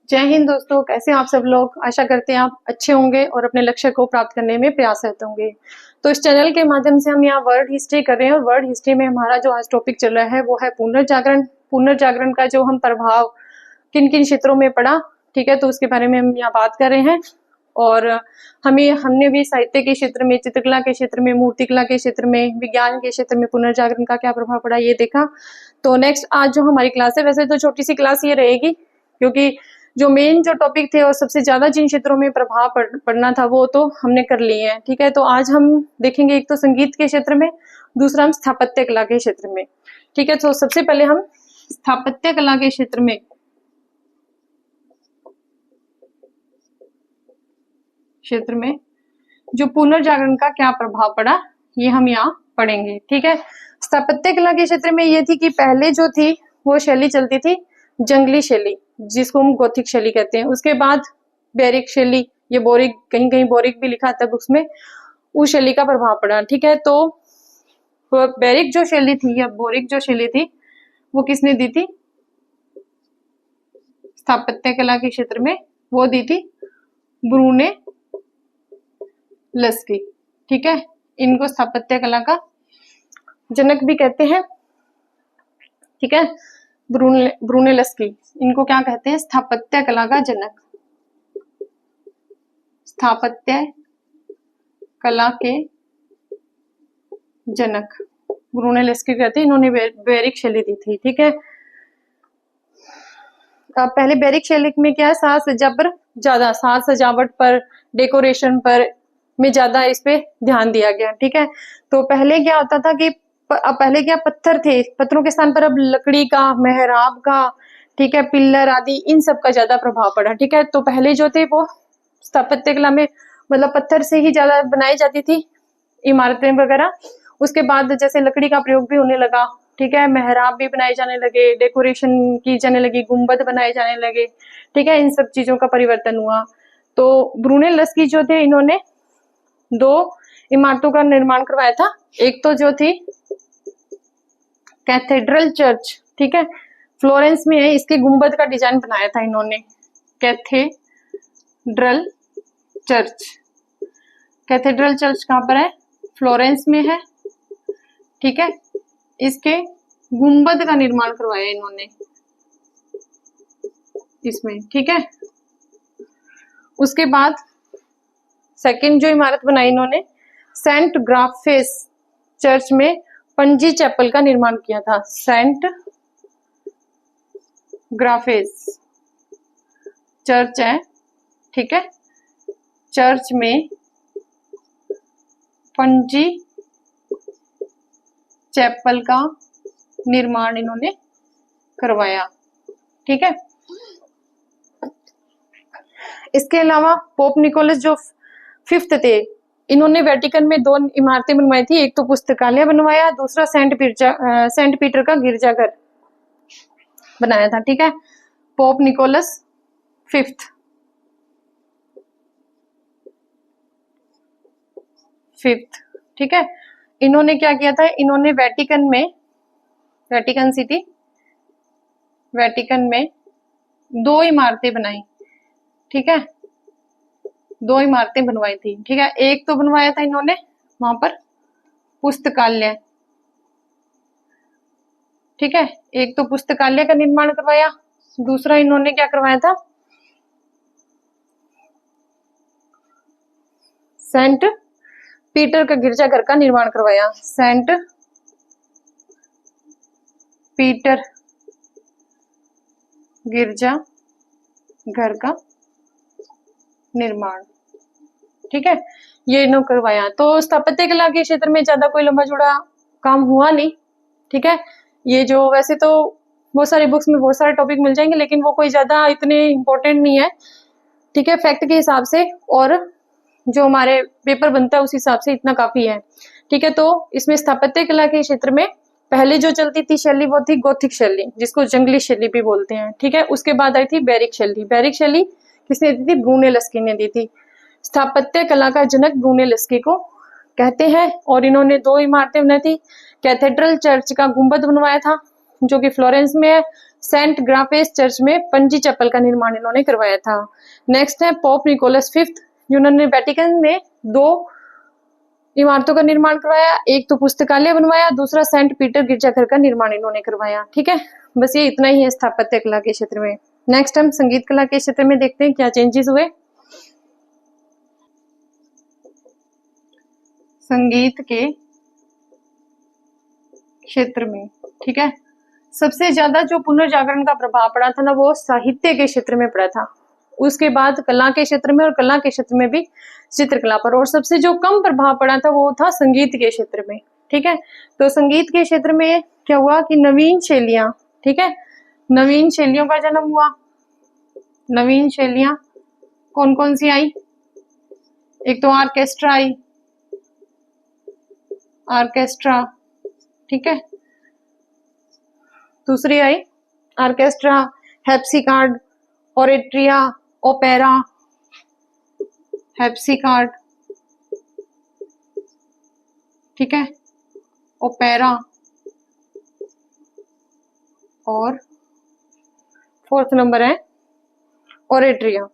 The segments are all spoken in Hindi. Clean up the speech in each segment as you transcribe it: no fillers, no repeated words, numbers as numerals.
जय हिंद दोस्तों, कैसे हैं आप सब लोग। आशा करते हैं आप अच्छे होंगे और अपने लक्ष्य को प्राप्त करने में प्रयासरत होंगे। तो इस चैनल के माध्यम से हम यहाँ वर्ल्ड हिस्ट्री कर रहे हैं और वर्ल्ड हिस्ट्री में हमारा जो आज टॉपिक चल रहा है वो है पुनर्जागरण। पुनर्जागरण का जो हम प्रभाव किन किन क्षेत्रों में पड़ा, ठीक है, तो उसके बारे में हम यहाँ बात कर रहे हैं। और हमने भी साहित्य के क्षेत्र में, चित्रकला के क्षेत्र में, मूर्तिकला के क्षेत्र में, विज्ञान के क्षेत्र में पुनर्जागरण का क्या प्रभाव पड़ा ये देखा। तो नेक्स्ट आज जो हमारी क्लास है, वैसे तो छोटी सी क्लास ये रहेगी क्योंकि जो मेन जो टॉपिक थे और सबसे ज्यादा जिन क्षेत्रों में प्रभाव पड़ना था वो तो हमने कर लिए हैं, ठीक है। तो आज हम देखेंगे एक तो संगीत के क्षेत्र में, दूसरा हम स्थापत्य कला के क्षेत्र में, ठीक है। तो सबसे पहले हम स्थापत्य कला के क्षेत्र में जो पुनर्जागरण का क्या प्रभाव पड़ा ये हम यहाँ पढ़ेंगे, ठीक है। स्थापत्य कला के क्षेत्र में ये थी कि पहले जो थी वो शैली चलती थी जंगली शैली, जिसको हम गोथिक शैली कहते हैं। उसके बाद बैरिक शैली, ये बोरिक, कहीं कहीं बोरिक भी लिखा था बुक्स में, उस शैली का प्रभाव पड़ा, ठीक है। तो बैरिक जो शैली थी या बोरिक जो शैली थी वो किसने दी थी? स्थापत्य कला के क्षेत्र में वो दी थी ब्रुनेलस्की, ठीक है। इनको स्थापत्य कला का जनक भी कहते हैं, ठीक है। ब्रुनेलस्की, इनको क्या कहते हैं? स्थापत्य कला का जनक, स्थापत्य कला के जनक ब्रुनेलस्की कहते हैं। इन्होंने बैरिक शैली दी थी, ठीक है। अब पहले बैरिक शैली में क्या है, साज सजावट पर, डेकोरेशन पर में ज्यादा इस पे ध्यान दिया गया, ठीक है। तो पहले क्या होता था कि पहले क्या पत्थर थे, पत्थरों के स्थान पर अब लकड़ी का, मेहराब का, ठीक है, पिल्लर आदि, इन सब का ज्यादा प्रभाव पड़ा, ठीक है। तो पहले जो थे वो स्थापत्य कला में मतलब पत्थर से ही ज्यादा बनाई जाती थी इमारतें वगैरह। उसके बाद जैसे लकड़ी का प्रयोग भी होने लगा, ठीक है, मेहराब भी बनाए जाने लगे, डेकोरेशन की जाने लगी, गुंबद बनाए जाने लगे, ठीक है, इन सब चीजों का परिवर्तन हुआ। तो ब्रुनेलस्की जो थे, इन्होंने दो इमारतों का निर्माण करवाया था। एक तो जो थी कैथेड्रल चर्च, ठीक है, फ्लोरेंस में है, इसके गुंबद का डिजाइन बनाया था इन्होंने। कैथेड्रल चर्च, कैथेड्रल चर्च कहाँ पर है? फ्लोरेंस में है, ठीक है। इसके गुंबद का निर्माण करवाया इन्होंने इसमें, ठीक है। उसके बाद सेकंड जो इमारत बनाई इन्होंने, सेंट ग्राफेस चर्च में पंजी चैपल का निर्माण किया था। सेंट ग्राफेस चर्च है, ठीक है, चर्च में पंजी चैपल का निर्माण इन्होंने करवाया, ठीक है। इसके अलावा पोप निकोलस जो 5th थे, इन्होंने वेटिकन में 2 इमारतें बनवाई थी। एक तो पुस्तकालय बनवाया, दूसरा सेंट पीटर का गिरजाघर बनाया था, ठीक है। पोप निकोलस 5th, ठीक है। इन्होंने क्या किया था? इन्होंने वेटिकन में, वेटिकन सिटी, वेटिकन में 2 इमारतें बनाई, ठीक है, 2 इमारतें बनवाई थी, ठीक है। एक तो बनवाया था इन्होंने वहां पर पुस्तकालय, ठीक है, एक तो पुस्तकालय का निर्माण करवाया, दूसरा इन्होंने क्या करवाया था? सेंट पीटर का गिरजाघर का निर्माण करवाया। सेंट पीटर गिरजाघर का निर्माण, ठीक है, ये इन्होंने करवाया। तो स्थापत्य कला के क्षेत्र में ज्यादा कोई लंबा चौड़ा काम हुआ नहीं, ठीक है। ये जो वैसे तो बहुत सारी बुक्स में बहुत सारे टॉपिक मिल जाएंगे, लेकिन वो कोई ज्यादा इतने इम्पोर्टेंट नहीं है, ठीक है, फैक्ट के हिसाब से और जो हमारे पेपर बनता है उस हिसाब से इतना काफी है, ठीक है। तो इसमें स्थापत्य कला के क्षेत्र में पहले जो चलती थी शैली वो थी गोथिक शैली, जिसको जंगली शैली भी बोलते हैं, ठीक है। उसके बाद आई थी बैरिक शैली। बैरिक शैली किसने दी थी? ब्रुनेलस्की ने दी थी। स्थापत्य कला का जनक ब्रुनेलस्की को कहते हैं। और इन्होंने 2 इमारतें बनाई थी। कैथेड्रल चर्च का गुंबद बनवाया था जो कि फ्लोरेंस में है। सेंट ग्राफेस चर्च में पंजी चैपल का निर्माण इन्होंने करवाया था। नेक्स्ट है पोप निकोलस फिफ्थ, जिन्होंने वेटिकन में 2 इमारतों का निर्माण करवाया, एक तो पुस्तकालय बनवाया, दूसरा सेंट पीटर गिरजाघर का निर्माण इन्होंने करवाया। ठीक है, बस ये इतना ही है स्थापत्य कला के क्षेत्र में। नेक्स्ट हम संगीत कला के क्षेत्र में देखते हैं क्या चेंजेस हुए। संगीत के क्षेत्र में, ठीक है, सबसे ज्यादा जो पुनर्जागरण का प्रभाव पड़ा था ना, वो साहित्य के क्षेत्र में पड़ा था। उसके बाद कला के क्षेत्र में, और कला के क्षेत्र में भी चित्रकला पर। और सबसे जो कम प्रभाव पड़ा था वो था संगीत के क्षेत्र में। ठीक है, तो संगीत के क्षेत्र में क्या हुआ कि नवीन शैलियां, ठीक है, नवीन शैलियों का जन्म हुआ। नवीन शैलियां कौन कौन सी आई? एक तो ऑर्केस्ट्रा आई, ऑर्केस्ट्रा, ठीक है। दूसरी आई ऑर्केस्ट्रा, हैप्सिकार्ड, ओरेट्रिया, ओपेरा, हैप्सिकार्ड, ठीक है, ओपेरा, और 4th नंबर है ओरेट्रिया।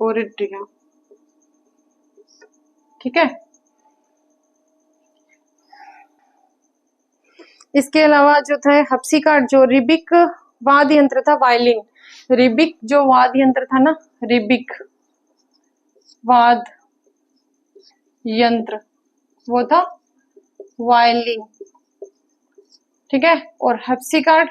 ओरेट्रिया, ठीक है। इसके अलावा जो था हैप्सिकार्ड, जो रिबिक वाद्य यंत्र था, वायलिन, रिबिक जो वाद्य यंत्र था ना, रिबिक वाद्य यंत्र, वो था वायलिन, ठीक है। और हैप्सिकार्ड,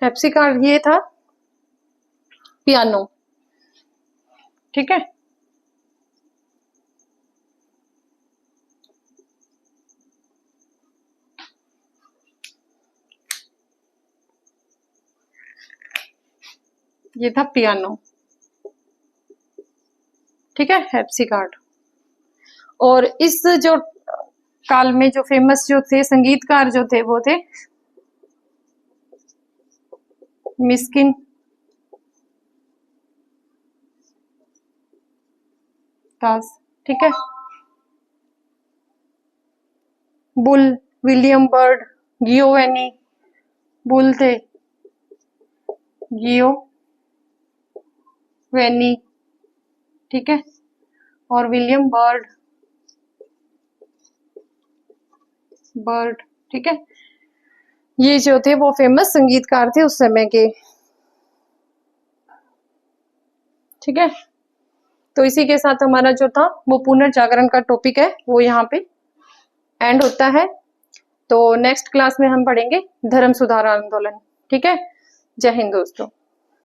हैप्सिकार्ड ये था पियानो, ठीक है। ये था पियानो, ठीक है, हैप्सिकार्ड। और इस जो काल में जो फेमस जो थे संगीतकार जो थे वो थे मिस्किन, तास, ठीक है, बुल, विलियम बर्ड, गियोवेनी, बुल थे गियोवेनी, ठीक है, और विलियम बर्ड, ठीक है। ये जो थे वो फेमस संगीतकार थे उस समय के, ठीक है। तो इसी के साथ हमारा जो था वो पुनर्जागरण का टॉपिक है वो यहाँ पे एंड होता है। तो नेक्स्ट क्लास में हम पढ़ेंगे धर्म सुधार आंदोलन, ठीक है। जय हिंद दोस्तों।